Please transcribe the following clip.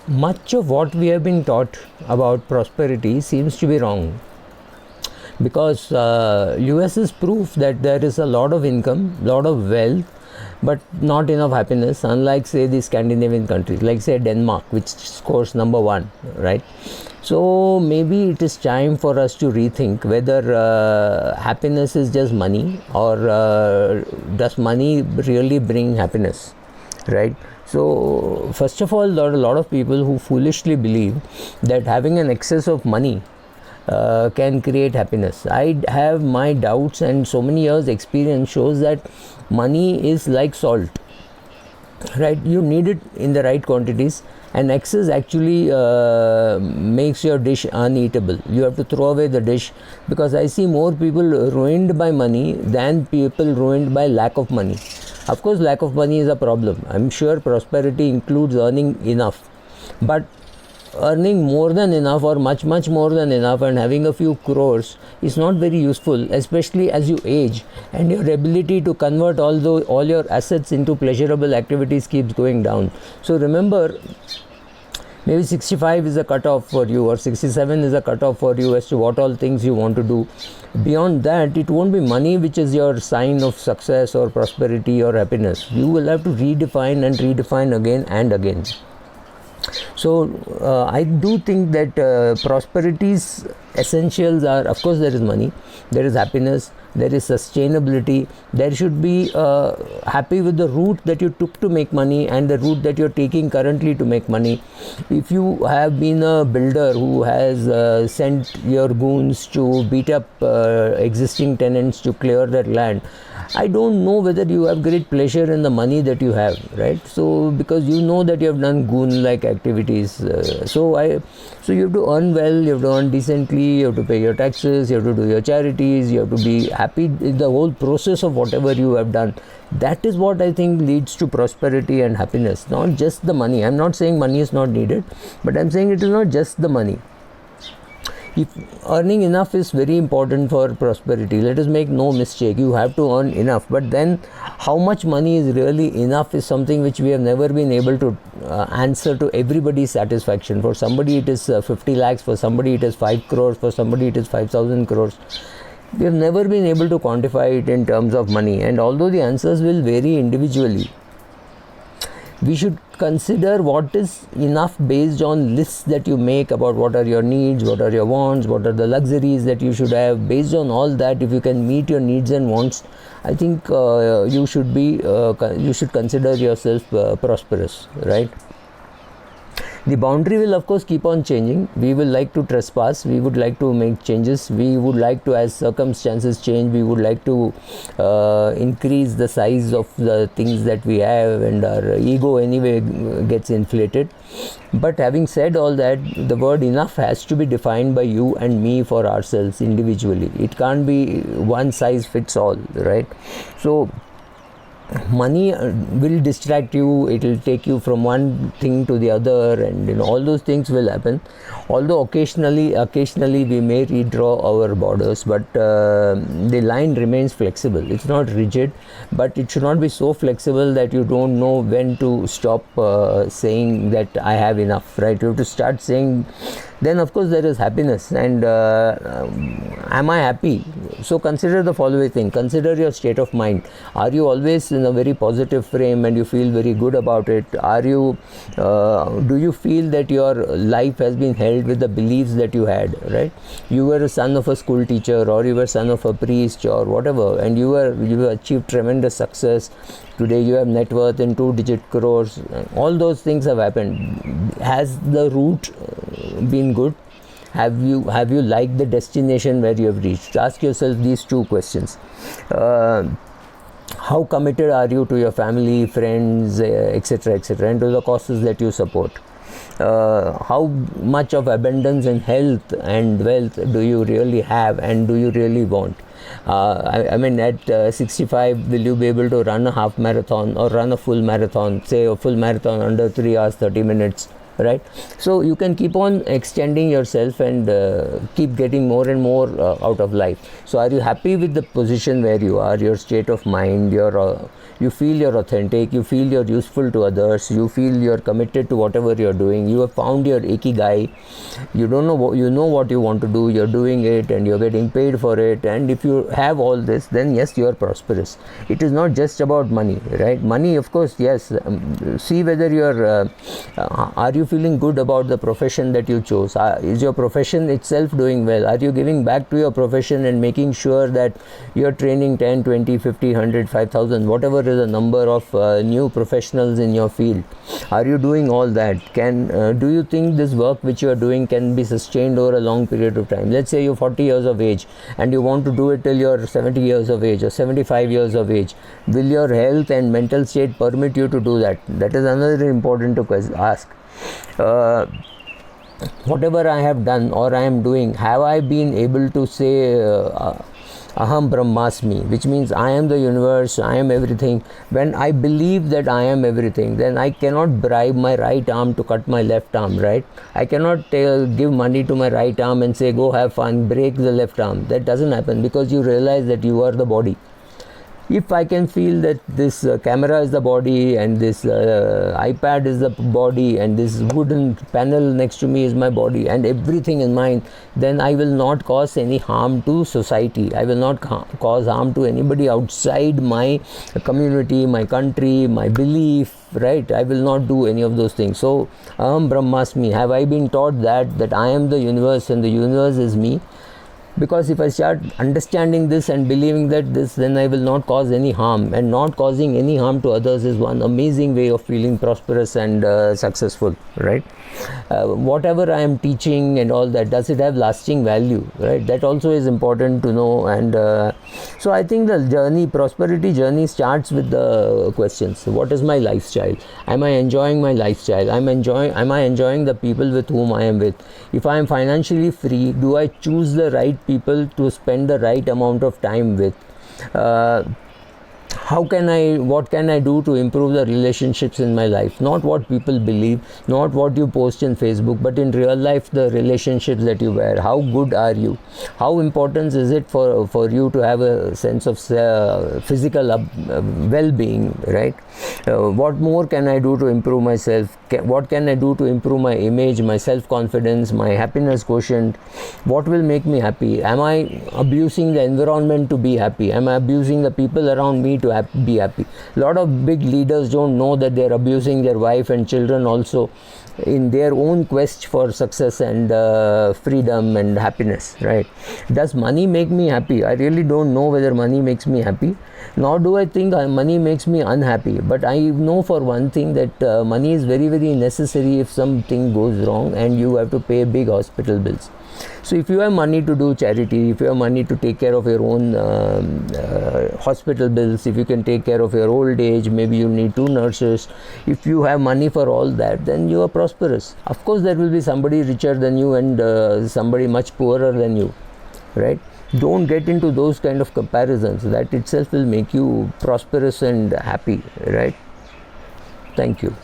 much of what we have been taught about prosperity seems to be wrong, because US is proof that there is a lot of income, lot of wealth, but not enough happiness, unlike say the Scandinavian countries, like say Denmark, which scores number 1, right? So maybe it is time for us to rethink whether happiness is just money, or does money really bring happiness, right? So first of all, there are a lot of people who foolishly believe that having an excess of money can create happiness. I have my doubts, and so many years experience shows that money is like salt, right? You need it in the right quantities, and excess actually makes your dish uneatable. You have to throw away the dish, because I see more people ruined by money than people ruined by lack of money. Of course, lack of money is a problem. I'm sure prosperity includes earning enough, but earning more than enough, or much more than enough, and having a few crores is not very useful, especially as you age and your ability to convert all your assets into pleasurable activities keeps going down. So remember, maybe 65 is a cutoff for you, or 67 is a cutoff for you as to what all things you want to do. Beyond that, it won't be money which is your sign of success or prosperity or happiness. You will have to redefine and redefine again and again. So I do think that prosperity's essentials are, of course, there is money, there is happiness, there is sustainability. There should be happy with the route that you took to make money and the route that you're taking currently to make money. If you have been a builder who has sent your goons to beat up existing tenants to clear their land, I don't know whether you have great pleasure in the money that you have, right? So because you know that you have done goon-like activities, so you have to earn well, you have to earn decently, you have to pay your taxes, you have to do your charities, you have to be happy in the whole process of whatever you have done. That is what I think leads to prosperity and happiness, not just the money. I'm not saying money is not needed, but I'm saying it is not just the money. If earning enough is very important for prosperity, let us make no mistake, you have to earn enough, but then how much money is really enough is something which we have never been able to answer to everybody's satisfaction. For somebody it is 50 lakhs, for somebody it is 5 crores, for somebody it is 5,000 crores. We have never been able to quantify it in terms of money, and although the answers will vary individually, we should consider what is enough based on lists that you make about what are your needs, what are your wants, what are the luxuries that you should have. Based on all that, if you can meet your needs and wants, I think you should consider yourself prosperous, right? The boundary will of course keep on changing. We will like to trespass, we would like to make changes, we would like to, as circumstances change, we would like to increase the size of the things that we have, and our ego anyway gets inflated. But having said all that, the word enough has to be defined by you and me for ourselves individually. It can't be one size fits all, right? So money will distract you, it will take you from one thing to the other, and all those things will happen. Although occasionally we may redraw our borders, but the line remains flexible. It's not rigid, but it should not be so flexible that you don't know when to stop saying that I have enough, right? You have to start saying. Then of course there is happiness, and am I happy? So consider the following thing. Consider your state of mind. Are you always in a very positive frame and you feel very good about it? Are you do you feel that your life has been held with the beliefs that you had, right? You were a son of a school teacher, or you were son of a priest, or whatever, and you achieved tremendous success. Today you have net worth in 2-digit crores. All those things have happened. Has the route been good? Have you liked the destination where you have reached? Ask yourself these two questions. How committed are you to your family, friends, etc., and to the causes that you support? How much of abundance in health and wealth do you really have, and do you really want? I mean, at 65, will you be able to run a half marathon or run a full marathon, say a full marathon under 3 hours 30 minutes, right? So you can keep on extending yourself and keep getting more and more out of life. So are you happy with the position where you are, your state of mind, your you feel you're authentic, you feel you're useful to others, you feel you're committed to whatever you're doing, you have found your ikigai, you don't know what, you know what you want to do, you're doing it and you're getting paid for it. And if you have all this, then yes, you are prosperous. It is not just about money, right? Money, of course, yes. See whether you're are you feeling good about the profession that you chose? Is your profession itself doing well? Are you giving back to your profession and making sure that you're training 10, 20, 50, 100, 5,000, whatever is the number of new professionals in your field? Are you doing all that? Do you think this work which you are doing can be sustained over a long period of time? Let's say you're 40 years of age and you want to do it till you're 70 years of age or 75 years of age. Will your health and mental state permit you to do that? That is another important to ask. Whatever I have done or I am doing, have I been able to say Aham Brahmasmi, which means I am the universe, I am everything? When I believe that I am everything, then I cannot bribe my right arm to cut my left arm, right? I cannot give money to my right arm and say, go have fun, break the left arm. That doesn't happen, because you realize that you are the body. If I can feel that this camera is the body and this iPad is the body and this wooden panel next to me is my body and everything is mine, then I will not cause any harm to society. I will not cause harm to anybody outside my community, my country, my belief, right? I will not do any of those things. So, Aham Brahmasmi, have I been taught that I am the universe and the universe is me? Because if I start understanding this and believing this, then I will not cause any harm, and not causing any harm to others is one amazing way of feeling prosperous and successful, right? Whatever I am teaching and all that, does it have lasting value, right? That also is important to know. And so I think the prosperity journey starts with the questions. What is my lifestyle? Am I enjoying my lifestyle? Am I enjoying the people with whom I am with? If I am financially free, do I choose the right people to spend the right amount of time with? What can I do to improve the relationships in my life? Not what people believe, not what you post in Facebook, but in real life, the relationships that you wear. How good are you? How important is it for you to have a sense of physical well-being, right? What more can I do to improve myself? What can I do to improve my image, my self-confidence, my happiness quotient? What will make me happy? Am I abusing the environment to be happy? Am I abusing the people around me to be happy? A lot of big leaders don't know that they're abusing their wife and children also in their own quest for success and freedom and happiness, right? Does money make me happy? I really don't know whether money makes me happy, nor do I think money makes me unhappy. But I know for one thing that money is very, very necessary if something goes wrong and you have to pay big hospital bills. So if you have money to do charity, if you have money to take care of your own hospital bills, if you can take care of your old age, maybe you need 2 nurses, if you have money for all that, then you are prosperous. Of course, there will be somebody richer than you and somebody much poorer than you, right? Don't get into those kind of comparisons. That itself will make you prosperous and happy, right? Thank you.